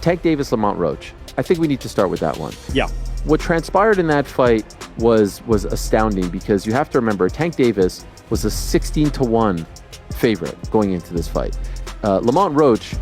Tank Davis, Lamont Roach. I think we need to start with that one. Yeah. What transpired in that fight was astounding, because you have to remember Tank Davis was a 16-1 favorite going into this fight. Lamont Roach,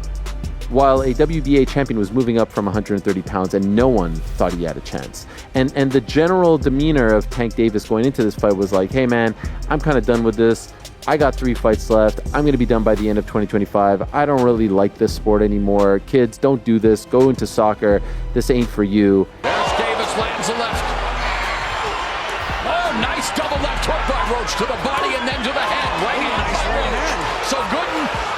while a WBA champion, was moving up from 130 pounds, and no one thought he had a chance. And the general demeanor of Tank Davis going into this fight was like, hey man, I'm kind of done with this. I got 3 fights left. I'm going to be done by the end of 2025. I don't really like this sport anymore. Kids, don't do this. Go into soccer. This ain't for you. There's Davis, lands a left. Oh, nice double left hook by Roach to the body and then to the head. Right hand by Roach. So good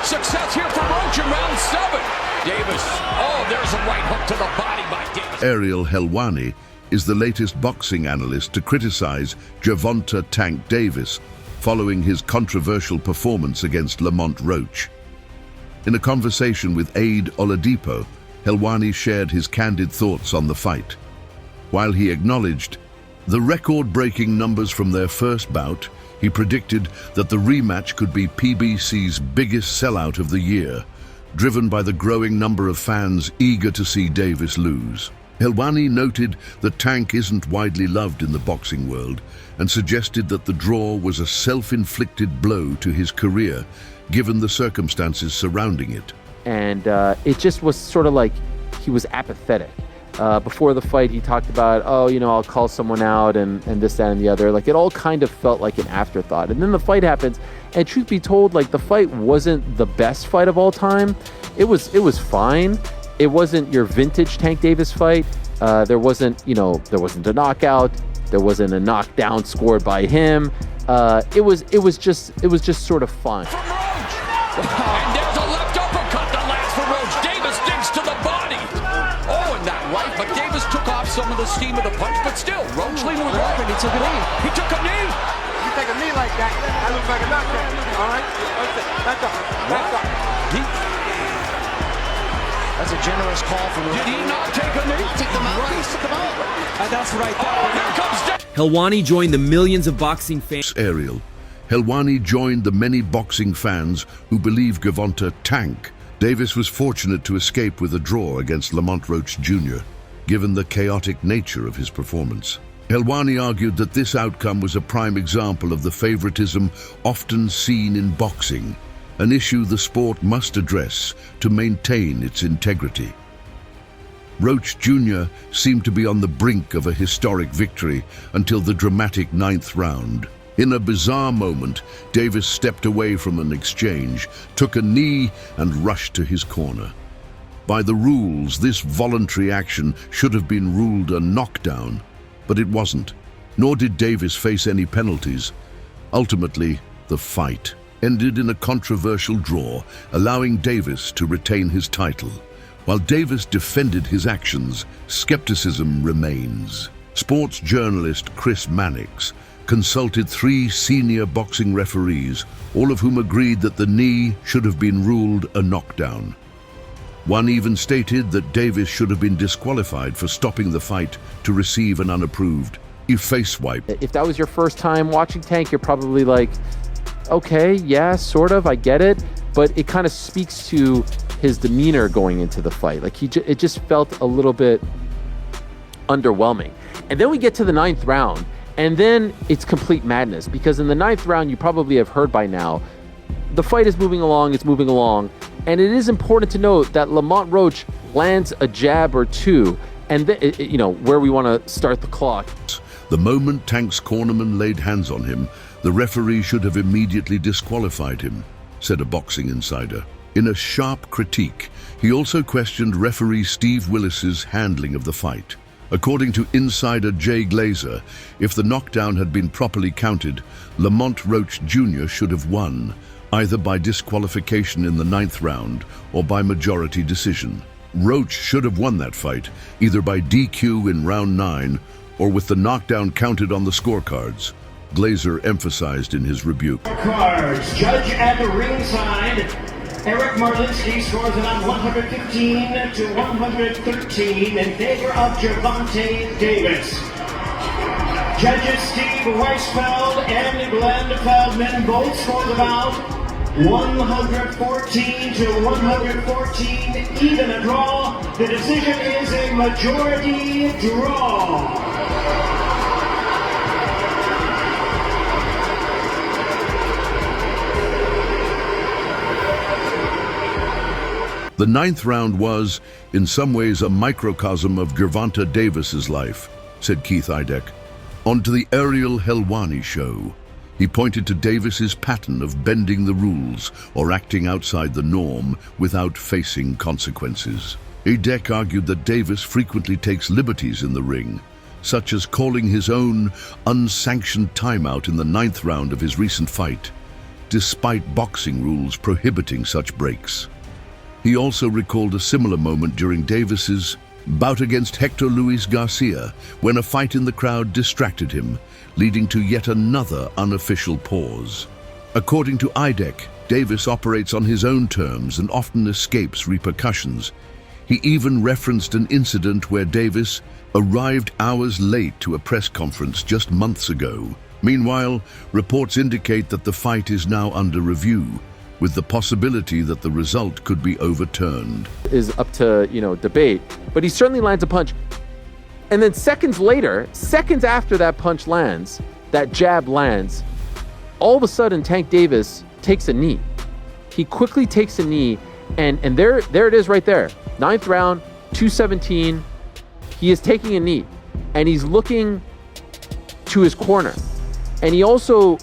success here for Roach in round 7. Davis, oh, there's a right hook to the body by Davis. Ariel Helwani is the latest boxing analyst to criticize Gervonta "Tank" Davis following his controversial performance against Lamont Roach. In a conversation with Aid Oladipo, Helwani shared his candid thoughts on the fight. While he acknowledged the record-breaking numbers from their first bout, he predicted that the rematch could be PBC's biggest sellout of the year, driven by the growing number of fans eager to see Davis lose. Helwani noted that Tank isn't widely loved in the boxing world and suggested that the draw was a self-inflicted blow to his career, given the circumstances surrounding it. And it just was sort of like he was apathetic. Before the fight, he talked about, oh, you know, I'll call someone out and this, that, and the other. Like, it all kind of felt like an afterthought. And then the fight happens, and truth be told, like, the fight wasn't the best fight of all time. It was fine. It wasn't your vintage Tank Davis fight. There wasn't a knockout. There wasn't a knockdown scored by him. It was just sort of fun. From Roach. And there's a left uppercut that lands for Roach. Davis digs to the body. Oh, and that right, but Davis took off some of the steam of the punch, but still, Roach leaned with right. He took a knee. He took a knee. You take a knee like that, that looks like a knockdown. All right? Back up. That's a generous call from him. Did he not take a knee? He took them out. He took them out. And that's right there. Oh, here comes Davis. Helwani joined the millions of boxing fans. Ariel, Helwani joined the many boxing fans who believe Gervonta "Tank" Davis was fortunate to escape with a draw against Lamont Roach Jr., given the chaotic nature of his performance. Helwani argued that this outcome was a prime example of the favoritism often seen in boxing, an issue the sport must address to maintain its integrity. Roach Jr. seemed to be on the brink of a historic victory until the dramatic 9th round. In a bizarre moment, Davis stepped away from an exchange, took a knee, and rushed to his corner. By the rules, this voluntary action should have been ruled a knockdown, but it wasn't, nor did Davis face any penalties. Ultimately, the fight ended in a controversial draw, allowing Davis to retain his title. While Davis defended his actions, skepticism remains. Sports journalist Chris Mannix consulted 3 senior boxing referees, all of whom agreed that the knee should have been ruled a knockdown. One even stated that Davis should have been disqualified for stopping the fight to receive an unapproved face swipe. If that was your first time watching Tank, you're probably like, okay, yeah, sort of, I get it. But it kind of speaks to his demeanor going into the fight. Like, it just felt a little bit underwhelming. And then we get to the 9th round, and then it's complete madness, because in the 9th round, you probably have heard by now, the fight is moving along, and it is important to note that Lamont Roach lands a jab or two, and where we want to start the clock. The moment Tank's cornerman laid hands on him, the referee should have immediately disqualified him, said a boxing insider. In a sharp critique, he also questioned referee Steve Willis's handling of the fight. According to insider Jay Glazer, if the knockdown had been properly counted, Lamont Roach Jr. should have won, either by disqualification in the 9th round or by majority decision. Roach should have won that fight, either by DQ in round 9 or with the knockdown counted on the scorecards, Glazer emphasized in his rebuke. Cards. Judge at the ringside, Eric Marlinsky scores it on 115 to 113 in favor of Gervonta Davis. Judges Steve Weisfeld and Glenn Feldman both score the bout 114 to 114, even a draw. The decision is a majority draw. The ninth round was, in some ways, a microcosm of Gervonta Davis's life, said Keith Idec. On to the Ariel Helwani show. He pointed to Davis's pattern of bending the rules or acting outside the norm without facing consequences. Idec argued that Davis frequently takes liberties in the ring, such as calling his own unsanctioned timeout in the ninth round of his recent fight, despite boxing rules prohibiting such breaks. He also recalled a similar moment during Davis's bout against Hector Luis Garcia, when a fight in the crowd distracted him, leading to yet another unofficial pause. According to Idec, Davis operates on his own terms and often escapes repercussions. He even referenced an incident where Davis arrived hours late to a press conference just months ago. Meanwhile, reports indicate that the fight is now under review, with the possibility that the result could be overturned. Is up to, debate, but he certainly lands a punch. And then seconds later, seconds after that punch lands, that jab lands, all of a sudden Tank Davis takes a knee. He quickly takes a knee, and there it is right there. Ninth round, 217. He is taking a knee, and he's looking to his corner. And he also,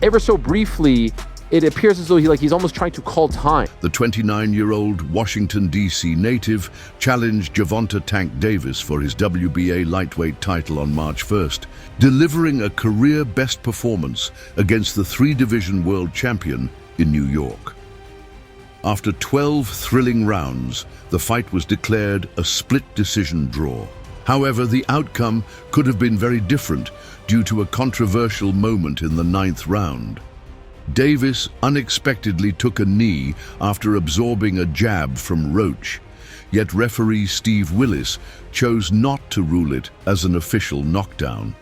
ever so briefly, it appears as though he's almost trying to call time. The 29-year-old Washington, D.C. native challenged Gervonta Tank Davis for his WBA lightweight title on March 1st, delivering a career-best performance against the three-division world champion in New York. After 12 thrilling rounds, the fight was declared a split decision draw. However, the outcome could have been very different due to a controversial moment in the ninth round. Davis unexpectedly took a knee after absorbing a jab from Roach, yet referee Steve Willis chose not to rule it as an official knockdown.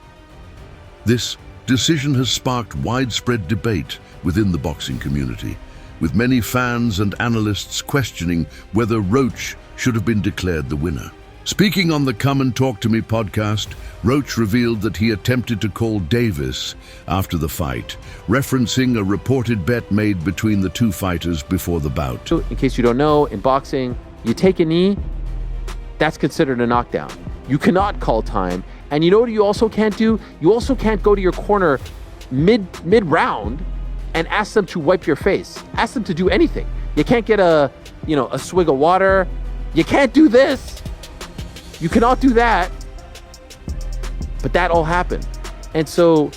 This decision has sparked widespread debate within the boxing community, with many fans and analysts questioning whether Roach should have been declared the winner. Speaking on the Come and Talk to Me podcast, Roach revealed that he attempted to call Davis after the fight, referencing a reported bet made between the two fighters before the bout. In case you don't know, in boxing, you take a knee, that's considered a knockdown. You cannot call time. And you know what you also can't do? You also can't go to your corner mid-round and ask them to wipe your face. Ask them to do anything. You can't get a swig of water. You can't do this. You cannot do that. But that all happened. And so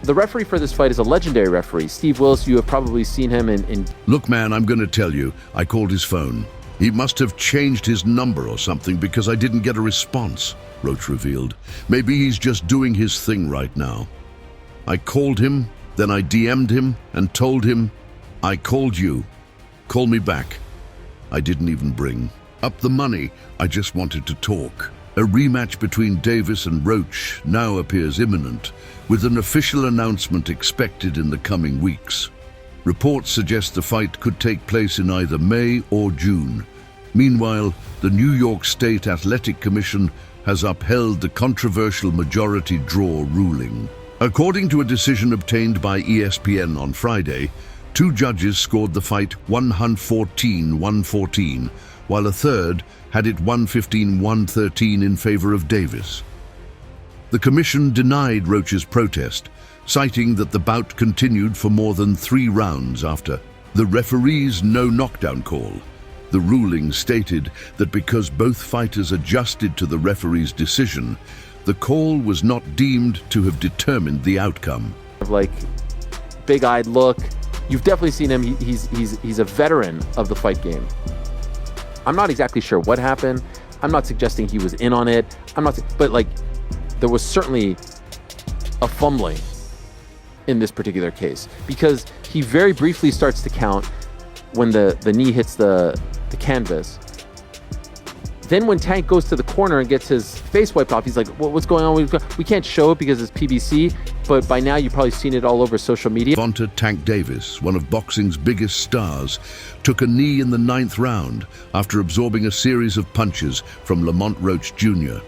the referee for this fight is a legendary referee. Steve Willis, you have probably seen him in... Look, man, I'm going to tell you, I called his phone. He must have changed his number or something because I didn't get a response, Roach revealed. Maybe he's just doing his thing right now. I called him, then I DM'd him and told him, I called you. Call me back. I didn't even bring up the money. I just wanted to talk. A rematch between Davis and Roach now appears imminent, with an official announcement expected in the coming weeks. Reports suggest the fight could take place in either May or June. Meanwhile, the New York State Athletic Commission has upheld the controversial majority draw ruling. According to a decision obtained by ESPN on Friday, two judges scored the fight 114-114, while a third had it 115-113 in favor of Davis. The commission denied Roach's protest, citing that the bout continued for more than 3 rounds after the referee's no knockdown call. The ruling stated that because both fighters adjusted to the referee's decision, the call was not deemed to have determined the outcome. Like, big-eyed look. You've definitely seen him. He's a veteran of the fight game. I'm not exactly sure what happened. I'm not suggesting he was in on it. But like, there was certainly a fumbling in this particular case, because he very briefly starts to count when the knee hits the canvas. Then when Tank goes to the corner and gets his face wiped off, he's like, what's going on? We can't show it because it's PBC, but by now you've probably seen it all over social media. Gervonta "Tank" Davis, one of boxing's biggest stars, took a knee in the 9th round after absorbing a series of punches from Lamont Roach Jr.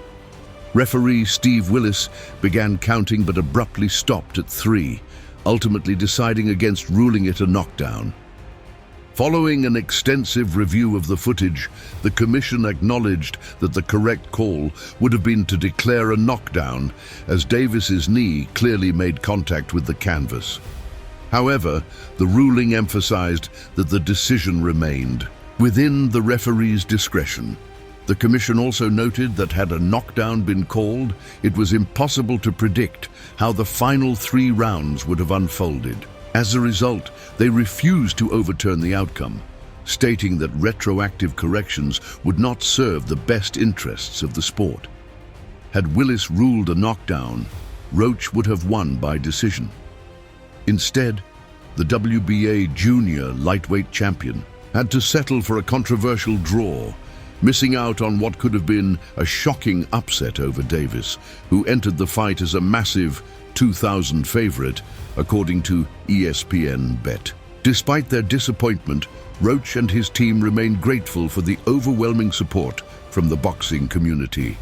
Referee Steve Willis began counting but abruptly stopped at 3, ultimately deciding against ruling it a knockdown. Following an extensive review of the footage, the commission acknowledged that the correct call would have been to declare a knockdown, as Davis's knee clearly made contact with the canvas. However, the ruling emphasized that the decision remained within the referee's discretion. The commission also noted that had a knockdown been called, it was impossible to predict how the final 3 rounds would have unfolded. As a result, they refused to overturn the outcome, stating that retroactive corrections would not serve the best interests of the sport. Had Willis ruled a knockdown, Roach would have won by decision. Instead, the WBA junior lightweight champion had to settle for a controversial draw, missing out on what could have been a shocking upset over Davis, who entered the fight as a massive 2,000 favorite, according to ESPN Bet. Despite their disappointment, Roach and his team remained grateful for the overwhelming support from the boxing community.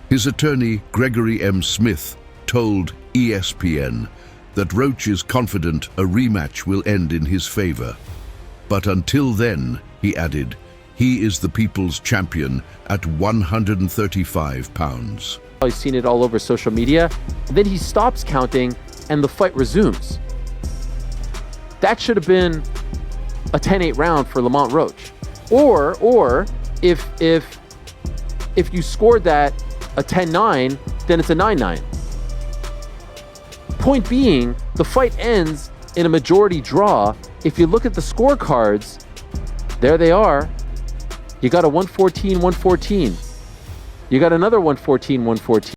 His attorney, Gregory M. Smith, told ESPN that Roach is confident a rematch will end in his favor. But until then, he added, he is the people's champion at 135 pounds. I've seen it all over social media. Then he stops counting and the fight resumes. That should have been a 10-8 round for Lamont Roach. Or if you scored that a 10-9, then it's a 9-9. Point being, the fight ends in a majority draw. If you look at the scorecards, there they are. You got a 114-114. You got another 114-114.